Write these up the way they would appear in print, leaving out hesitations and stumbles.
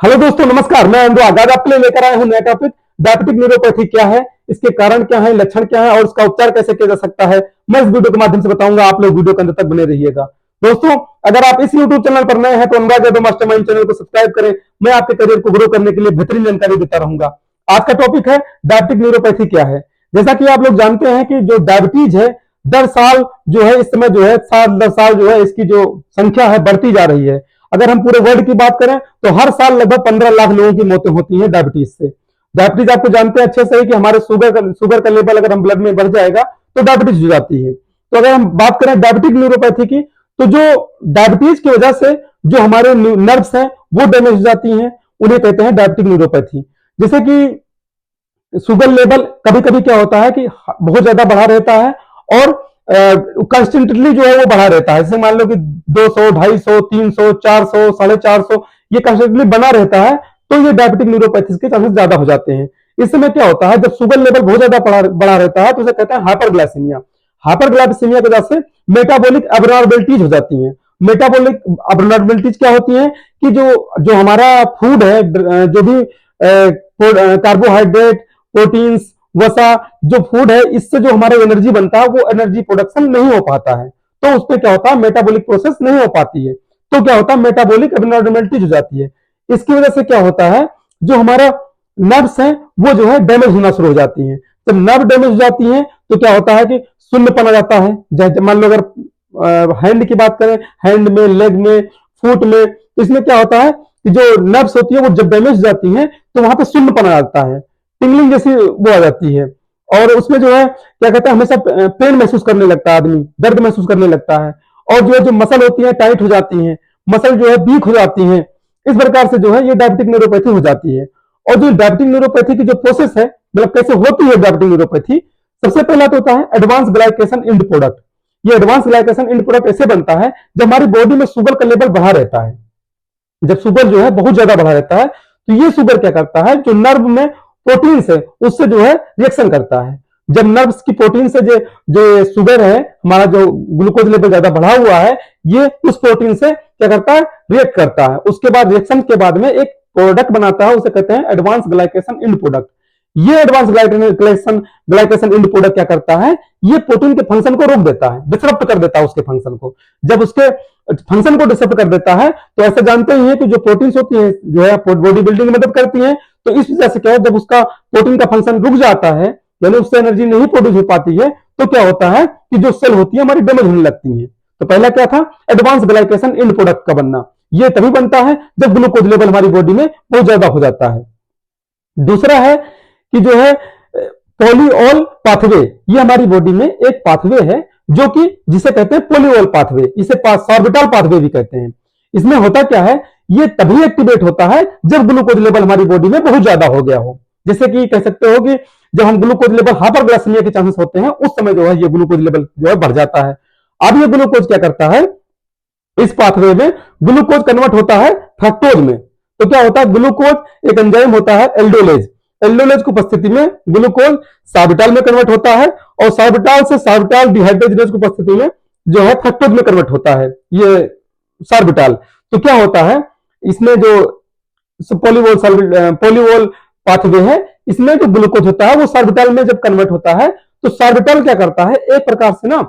Hello दोस्तों, नमस्कार। मैं अनुराग आज आपके लिए लेकर आया हूं नया टॉपिक। डायबिटिक न्यूरोपैथी क्या है, इसके कारण क्या है, लक्षण क्या है और उसका उपचार कैसे किया जा सकता है, मैं इस वीडियो के माध्यम से बताऊंगा। आप लोग वीडियो के अंत तक बने रहिएगा। दोस्तों, अगर आप इस यूट्यूब चैनल पर नए हैं तो अनुराग यादव मास्टरमाइंड चैनल को सब्सक्राइब करें। मैं आपके करियर को ग्रो करने के लिए बेहतरीन जानकारी देता रहूंगा। आज का टॉपिक है डायबिटिक न्यूरोपैथी क्या है। जैसा कि आप लोग जानते हैं कि जो डायबिटीज है, दर साल जो है इस समय जो है साल दर साल जो है इसकी जो संख्या है बढ़ती जा रही है। अगर हम पूरे वर्ल्ड की बात करें तो हर साल लगभग 15 लाख लोगों की मौतें होती हैं डायबिटीज से। डायबिटीज आपको जानते हैं अच्छे से कि हमारे शुगर का लेवल अगर हम ब्लड में बढ़ जाएगा तो डायबिटीज हो जाती है। तो अगर हम बात करें डायबिटिक न्यूरोपैथी की, तो जो डायबिटीज की वजह से जो हमारे नर्व्स हैं वो डैमेज हो जाती हैं, उन्हें कहते हैं डायबिटिक न्यूरोपैथी। जैसे कि शुगर लेवल कभी कभी क्या होता है कि बहुत ज्यादा बढ़ा रहता है और कंस्टेंटली जो है वो बढ़ा रहता है। जैसे मान लो कि 200, 250, 300, 400, 450 ये कंस्टेंटली बना रहता है, तो ये डायबिटिक न्यूरोपैथी के चांसेस ज्यादा हो जाते हैं। इस समय क्या होता है, जब शुगर लेवल बहुत ज्यादा बढ़ा रहता है तो उसे कहते हैं हाइपरग्लाइसीमिया। हाइपरग्लाइसीमिया की वजह से मेटाबॉलिक एबनॉर्मलिटीज हो जाती हैं। मेटाबॉलिक एबनॉर्मलिटीज क्या होती है कि जो जो हमारा फूड है, जो भी कार्बोहाइड्रेट, प्रोटीन्स, वसा जो फूड है, इससे जो हमारा एनर्जी बनता है वो एनर्जी प्रोडक्शन नहीं हो पाता है। तो उसमें क्या होता है, मेटाबॉलिक प्रोसेस नहीं हो पाती है। तो क्या होता है, मेटाबॉलिक एबनॉर्मलिटीज हो जाती है। इसकी वजह से क्या होता है, जो हमारा नर्व्स है वो जो है डैमेज होना शुरू हो जाती है। जब नर्व डैमेज हो जाती है तो क्या होता है कि शून्यपन आ जाता है। मान लो अगर हैंड की बात करें, हैंड में, लेग में, फुट में, तो इसमें क्या होता है कि जो नर्व्स होती है वो जब डैमेज हो जाती है तो वहां पर शून्यपन आ जाता है, टिंगलिंग जैसी वो आ जाती है। और उसमें जो है क्या कहते हैं, हमेशा पेन महसूस करने लगता है आदमी, दर्द महसूस करने लगता है। और जो है जो मसल होती है टाइट हो जाती है, मसल जो है वीक हो जाती है। इस प्रकार से जो है ये डायबिटिक न्यूरोपैथी हो जाती है। और जो डायबिटिक न्यूरोपैथी की जो प्रोसेस है, मतलब कैसे होती है डायबिटिक न्यूरोपैथी, सबसे पहला तो होता है एडवांस ग्लाइकेशन एंड प्रोडक्ट। ये एडवांस ग्लाइकेशन एंड प्रोडक्ट ऐसे बनता है जब हमारी बॉडी में शुगर का लेवल बढ़ा रहता है। जब शुगर जो है बहुत ज्यादा बढ़ा रहता है तो ये शुगर क्या करता है, जो नर्व में प्रोटीन से उससे जो है रिएक्शन करता है। जब नर्व्स की प्रोटीन से जो शुगर है, हमारा जो ग्लूकोज लेवल ज्यादा बढ़ा हुआ है, ये उस प्रोटीन से क्या करता है, रिएक्ट करता है। उसके बाद रिएक्शन के बाद में एक प्रोडक्ट बनाता है, उसे कहते हैं एडवांस ग्लाइकेशन एंड प्रोडक्ट। ये एडवांस ग्लाइकेशन एंड प्रोडक्ट क्या करता है, ये प्रोटीन के फंक्शन को रोक देता है, डिसरप्ट कर देता है उसके फंक्शन को। जब उसके फंक्शन को डिसरप्ट कर देता है तो ऐसा जानते ही है कि जो प्रोटीन्स होती है जो है बॉडी बिल्डिंग में मदद करती है। तो इस वजह से क्या है, जब उसका प्रोटीन का फंक्शन रुक जाता है, यानी उससे एनर्जी नहीं प्रोड्यूस हो पाती है, तो क्या होता है कि जो सेल होती है हमारी डैमेज होने लगती है। तो पहला क्या था, एडवांस ग्लाइकेशन एंड प्रोडक्ट का बनना। ये तभी बनता है जब ग्लूकोज लेवल हमारी बॉडी में बहुत ज्यादा हो जाता है। दूसरा है कि जो है पॉलीऑल पाथवे। ये हमारी बॉडी में एक पाथवे है जो कि जिसे कहते हैं पॉलीऑल पाथवे, इसे सॉर्बिटल पाथवे भी कहते हैं। इसमें होता क्या है, ये तभी एक्टिवेट होता है जब ग्लूकोज लेवल हमारी बॉडी में बहुत ज्यादा हो गया हो। जैसे कि कह सकते हो कि जब हम ग्लूकोज लेवल हाइपरग्लाइसेमिया के चांसेस होते हैं, उस समय जो है ये ग्लूकोज लेवल जो है बढ़ जाता है। अब ये ग्लूकोज क्या करता है, इस पाथवे में ग्लूकोज कन्वर्ट होता है फ्रक्टोज में। तो क्या होता है, ग्लूकोज एक एंजाइम होता है एल्डोलेज। एल्डोलेज की उपस्थिति में ग्लूकोज सार्बिटाल में कन्वर्ट होता है और सार्बिटाल से सार्बिटाल डिहाइड्रोजिनेज की उपस्थिति में जो है फ्रक्टोज में कन्वर्ट होता है ये सार्बिटाल। तो क्या होता है, इसमें जो पोलीवोल पाथवे है, इसमें जो ग्लूकोज होता है वो सार्बिटाल में जब कन्वर्ट होता है तो सार्बिटाल क्या करता है, एक प्रकार से ना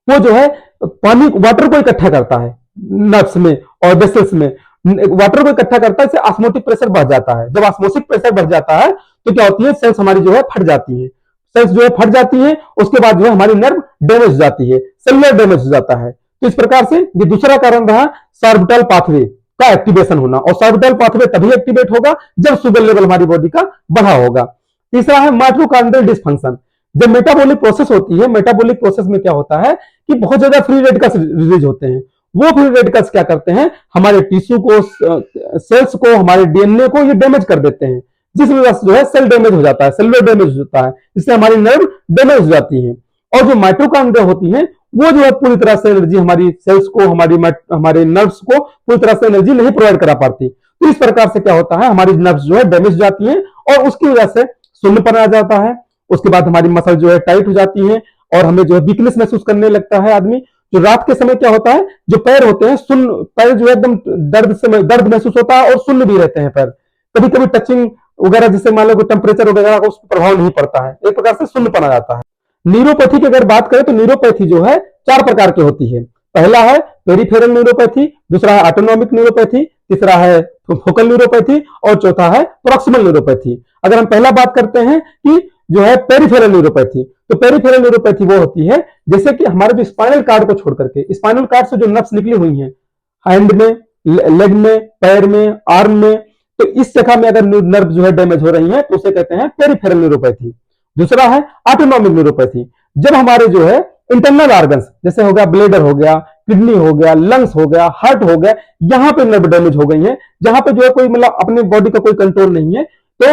वो जो है पानी वाटर को इकट्ठा करता है नर्व्स में और वेसल्स में। वाटर को इकट्ठा करता है, इससे ऑस्मोटिक प्रेशर बढ़ जाता है। जब ऑस्मोटिक प्रेशर बढ़ जाता है तो क्या होती है, सेल्स हमारी जो है फट जाती है। सेल्स जो है फट जाती है, उसके बाद जो है हमारी नर्व डैमेज हो जाती है, सेलुलर डैमेज हो जाता है। तो इस प्रकार से ये दूसरा कारण रहा सॉर्बिटल पाथवे का एक्टिवेशन होना। और सॉर्बिटल पाथवे तभी एक्टिवेट होगा जब शुगर लेवल हमारी बॉडी का बढ़ा होगा। तीसरा है माइटोकॉन्ड्रियल डिस्फंक्शन। जब मेटाबॉलिक प्रोसेस होती है, मेटाबॉलिक प्रोसेस में क्या होता है कि बहुत ज्यादा फ्री रेडिकल्स रिलीज होते हैं। वो फ्री रेडिकल्स क्या करते हैं, हमारे टिश्यू को, सेल्स को, हमारे डीएनए को ये डैमेज कर देते हैं, जिस वजह से जो है सेल डैमेज हो जाता है, सेलुलर डैमेज होता है, इससे हमारी नर्व डैमेज हो जाती है। और जो माइटोकॉन्ड्रिया होती है वो जो है पूरी तरह से एनर्जी हमारी सेल्स को, हमारे नर्व्स को पूरी तरह से एनर्जी नहीं प्रोवाइड करा पाती। तो इस प्रकार से क्या होता है, हमारी नर्व्स जो है डैमेज हो जाती है और उसकी वजह से शून्यपन आ जाता है। उसके बाद हमारी मसल जो है टाइट हो जाती है और हमें जो है वीकनेस महसूस करने लगता है आदमी। जो रात के समय क्या होता है, जो पैर होते हैं सुन्न, पैर जो है एकदम दर्द महसूस होता है और सुन्न भी रहते हैं पैर, कभी कभी टचिंग वगैरह जिससे मान लो टेम्परेचर वगैरह का उस पर प्रभाव नहीं पड़ता है, एक प्रकार से सुन्न पना जाता है। न्यूरोपैथी की अगर बात करें तो न्यूरोपैथी जो है 4 प्रकार की होती है। पहला है पेरिफेरल न्यूरोपैथी, दूसरा है ऑटोनॉमिक न्यूरोपैथी, तीसरा है फोकल न्यूरोपैथी और चौथा है प्रॉक्सिमल न्यूरोपैथी। अगर हम पहला बात करते हैं कि जो है पेरिफेरल न्यूरोपैथी, तो पेरिफेरल न्यूरोपैथी वो होती है जैसे कि हमारे जो स्पाइनल कार्ड को छोड़ करके, स्पाइनल कार्ड से जो नर्व्स निकली हुई हैं हैंड में, लेग में, पैर में, आर्म में, तो इस जगह में अगर नर्व जो है डैमेज हो रही है तो उसे कहते हैं पेरिफेरल न्यूरोपैथी। दूसरा है ऑटोनॉमिक न्यूरोपैथी, जब हमारे जो है इंटरनल ऑर्गन्स जैसे हो गया ब्लेडर हो गया, किडनी हो गया, लंग्स हो गया, हार्ट हो गया, यहां पे नर्व डैमेज हो गई है, जहां पे जो है कोई मतलब अपने बॉडी का कोई कंट्रोल नहीं है, तो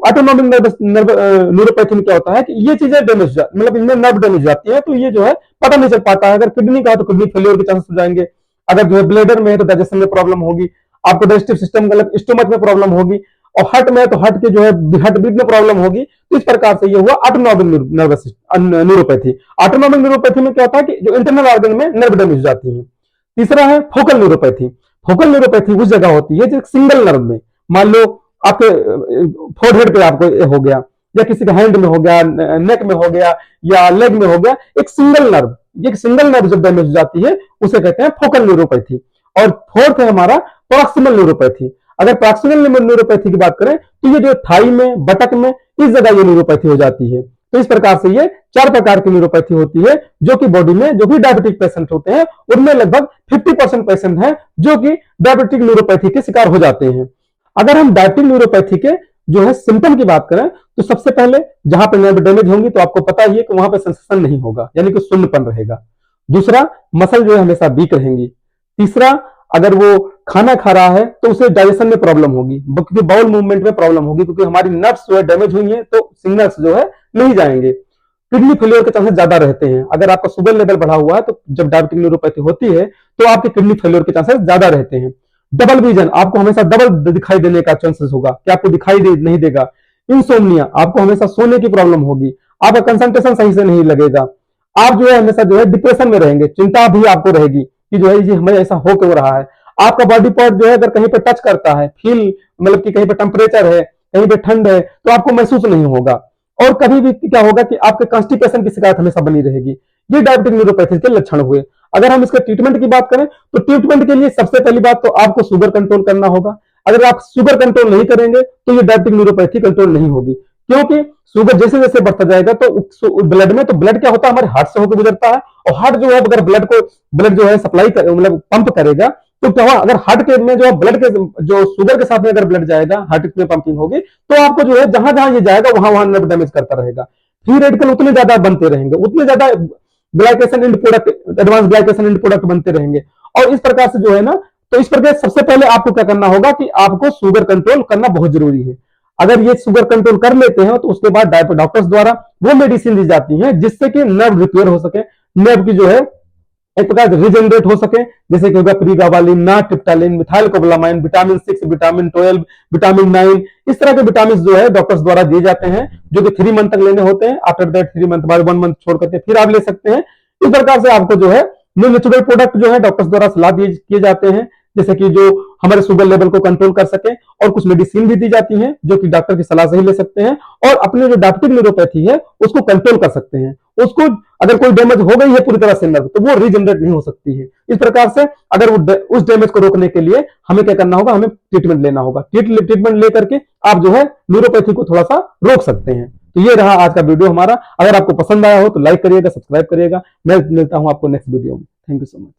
ऑटोनॉमिक न्यूरोपैथी में क्या होता है कि ये चीजें डैमेज मतलब इनमें नर्व डैमेज जाती है, तो ये जो है पता नहीं चल पाता है। अगर किडनी का है तो किडनी फेलियर के चांसेस हो जाएंगे, अगर जो है ब्लेडर में है तो डाइजेशन में प्रॉब्लम होगी, आपको डाइजेस्टिव सिस्टम मतलब स्टोमक में प्रॉब्लम होगी, और हार्ट में है तो हार्ट के जो है हार्ट बीट में प्रॉब्लम होगी। तो इस प्रकार से ये हुआ ऑटोनॉमिक न्यूरोपैथी। ऑटोनॉमिक न्यूरोपैथी में क्या होता है कि जो इंटरनल ऑर्गन में नर्व डैमेज हो जाती है। तीसरा है फोकल न्यूरोपैथी। फोकल न्यूरोपैथी उस जगह होती है जो सिंगल नर्व में, मान लो आपके फोरहेड पे आपको हो गया, या किसी के हैंड में हो गया, नेक में हो गया, या लेग में हो गया, एक सिंगल नर्व जब डैमेज हो जाती है उसे कहते हैं फोकल न्यूरोपैथी। और फोर्थ है हमारा प्रॉक्सिमल न्यूरोपैथी। अगर प्रॉक्सिमल न्यूरोपैथी की बात करें तो ये जो थाई में, बटक में, इस जगह ये न्यूरोपैथी हो जाती है। तो इस प्रकार से ये 4 प्रकार की न्यूरोपैथी होती है, जो कि बॉडी में जो भी डायबिटिक पेशेंट होते हैं उनमें लगभग 50% पेशेंट हैं जो कि डायबिटिक न्यूरोपैथी के शिकार हो जाते हैं। अगर हम डायबिटिक न्यूरोपैथी के जो है सिम्टम की बात करें तो सबसे पहले जहां पर नर्व डैमेज होंगी तो आपको पता ही है कि वहां पर सेंसेशन नहीं होगा, यानी कि शून्यपन रहेगा। दूसरा, मसल जो है हमेशा वीक रहेंगी। तीसरा, अगर वो खाना खा रहा है तो उसे डाइजेशन में प्रॉब्लम होगी, क्योंकि बाउल मूवमेंट में प्रॉब्लम होगी, क्योंकि हमारी नर्व्स जो है डैमेज हुई है तो सिग्नल्स जो है नहीं जाएंगे। किडनी फेलियर के चांसेस ज्यादा रहते हैं। अगर आपका शुगर लेवल बढ़ा हुआ है तो जब डायबिटिक न्यूरोपैथी होती है तो आपके किडनी फेलियर के चांसेस ज्यादा रहते हैं। डबल विजन, आपको हमेशा डबल दिखाई देने का चांसेस होगा कि आपको दिखाई नहीं देगा। इंसोम्निया, आपको हमेशा सोने की प्रॉब्लम होगी, आपका कंसंट्रेशन सही से नहीं लगेगा, आप जो है हमेशा जो है डिप्रेशन में रहेंगे, चिंता भी आपको रहेगी कि जो है ये हमें ऐसा हो क्यों रहा है। आपका बॉडी पार्ट जो है अगर कहीं पे टच करता है, फील मतलब कि कहीं पे टेम्परेचर है, कहीं पे ठंड है, तो आपको महसूस नहीं होगा। और कभी भी क्या होगा कि आपके कॉन्स्टिपेशन की शिकायत हमेशा बनी रहेगी। ये डायबिटिक न्यूरोपैथी के लक्षण हुए। अगर हम इसके ट्रीटमेंट की बात करें तो ट्रीटमेंट के लिए सबसे पहली बात तो आपको शुगर कंट्रोल करना होगा। अगर आप शुगर कंट्रोल नहीं करेंगे तो ये डायबिटिक न्यूरोपैथी कंट्रोल नहीं होगी, क्योंकि शुगर जैसे जैसे बढ़ता जाएगा तो ब्लड में, तो ब्लड क्या होता है हमारे हार्ट से होकर गुजरता है, और हार्ट जो है अगर ब्लड जो है सप्लाई मतलब पंप करेगा तो क्या हुआ, अगर हार्ट के में जो ब्लड के जो शुगर के साथ में अगर ब्लड जाएगा, हार्ट में पंपिंग होगी, तो आपको जो है जहां जहां ये जाएगा वहां वहां नर्व डैमेज करता रहेगा। फ्री रेडिकल उतने ज्यादा बनते रहेंगे, उतने ज्यादा glycation end product, advance glycation end product बनते रहेंगे। और इस प्रकार से जो है ना, तो इस प्रकार सबसे पहले आपको क्या करना होगा कि आपको शुगर कंट्रोल करना बहुत जरूरी है। अगर ये शुगर कंट्रोल कर लेते हैं तो उसके बाद डॉक्टर्स द्वारा वो मेडिसिन दी जाती है जिससे कि नर्व रिपेयर हो सके, नर्व की जो है एक प्रकार रिजेनरेट हो सके, जैसे कि होगा प्रीगाबालिन, नार्टिप्टालिन, मिथाइलकोबालामाइन, विटामिन 6, विटामिन 12, विटामिन 9, इस तरह के विटामिन जो है डॉक्टर्स द्वारा दिए जाते हैं, जो कि 3 मंथ तक लेने होते हैं। आफ्टर दैट 3 मंथ बाद 1 मंथ छोड़ करके फिर आप ले सकते हैं। इस प्रकार से आपको जो है नेचुरल प्रोडक्ट जो है डॉक्टर्स द्वारा सलाह किए जाते हैं, जैसे कि जो हमारे शुगर लेवल को कंट्रोल कर सके, और कुछ मेडिसिन भी दी जाती हैं जो कि डॉक्टर की सलाह से ही ले सकते हैं, और अपने जो डायबिटिक न्यूरोपैथी है उसको कंट्रोल कर सकते हैं। उसको अगर कोई डैमेज हो गई है पूरी तरह से नर्व, तो वो रीजनरेट नहीं हो सकती है। इस प्रकार से अगर वो उस डैमेज को रोकने के लिए हमें क्या करना होगा, हमें ट्रीटमेंट लेना होगा। ट्रीटमेंट लेकर के आप जो है न्यूरोपैथी को थोड़ा सा रोक सकते हैं। तो ये रहा आज का वीडियो हमारा। अगर आपको पसंद आया हो तो लाइक करिएगा, सब्सक्राइब करिएगा। मैं मिलता हूं आपको नेक्स्ट वीडियो में। Thank you so much.